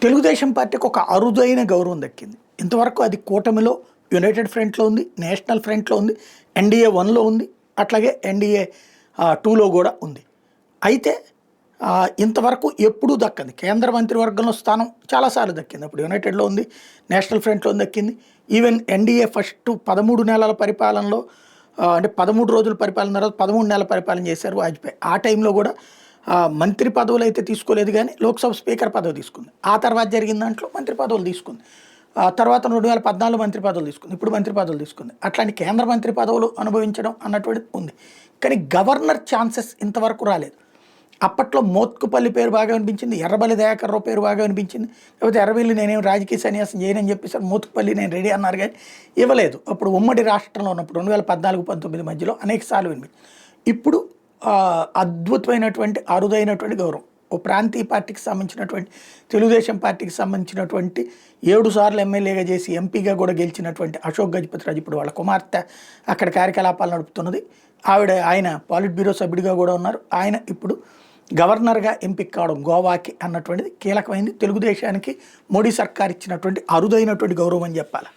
తెలుగుదేశం పార్టీకి ఒక అరుదైన గౌరవం దక్కింది. ఇంతవరకు అది కూటమిలో యునైటెడ్ ఫ్రంట్‌లో ఉంది, నేషనల్ ఫ్రంట్‌లో ఉంది, ఎన్‌డీఏ 1లో ఉంది, అట్లాగే ఎన్‌డీఏ 2లో కూడా ఉంది. అయితే ఇంతవరకు ఎప్పుడూ దక్కదు. కేంద్ర మంత్రివర్గంలో స్థానం చాలాసార్లు దక్కింది. అప్పుడు యునైటెడ్‌లో ఉంది, నేషనల్ ఫ్రంట్‌లో దక్కింది. ఈవెన్ ఎన్‌డీఏ ఫస్ట్ 13 నెలల పరిపాలనలో అంటే 13 రోజుల పరిపాలన తర్వాత 13 నెలల పరిపాలన చేశారు వాజ్పేయి. ఆ టైంలో కూడా మంత్రి పదవులు అయితే తీసుకోలేదు కానీ లోక్సభ స్పీకర్ పదవి తీసుకుంది. ఆ తర్వాత జరిగిన దాంట్లో మంత్రి పదవులు తీసుకుంది. తర్వాత 2014 మంత్రి పదవులు తీసుకుంది. ఇప్పుడు మంత్రి పదవులు తీసుకుంది. అట్లాంటి కేంద్ర మంత్రి పదవులు అనుభవించడం అన్నటువంటిది ఉంది. కానీ గవర్నర్ ఛాన్సెస్ ఇంతవరకు రాలేదు. అప్పట్లో మోత్కుపల్లి పేరు బాగా వినిపించింది, ఎర్రబెల్లి దయాకర్ రావు పేరు బాగా వినిపించింది. లేకపోతే ఎర్రబెల్లి నేనేం రాజకీయ సన్యాసం చేయనని చెప్పేసి మోత్కుపల్లి నేను రెడీ అన్నారు కానీ ఇవ్వలేదు. అప్పుడు ఉమ్మడి రాష్ట్రంలో ఉన్నప్పుడు 2014-19 మధ్యలో అనేక సార్లు వినిపించింది. ఇప్పుడు అద్భుతమైనటువంటి అరుదైనటువంటి గౌరవం. ఓ ప్రాంతీయ పార్టీకి సంబంధించినటువంటి తెలుగుదేశం పార్టీకి సంబంధించినటువంటి 7 సార్లు ఎమ్మెల్యేగా చేసి ఎంపీగా కూడా గెలిచినటువంటి అశోక్ గజపతిరాజు ఇప్పుడు వాళ్ళ కుమార్తె అక్కడ కార్యకలాపాలు నడుపుతున్నది. ఆయన పాలిట్ బ్యూరో సభ్యుడిగా కూడా ఉన్నారు. ఆయన ఇప్పుడు గవర్నర్గా ఎంపిక కావడం గోవాకి అన్నటువంటిది కీలకమైంది. తెలుగుదేశానికి మోడీ సర్కార్ ఇచ్చినటువంటి అరుదైనటువంటి గౌరవం అని చెప్పాలి.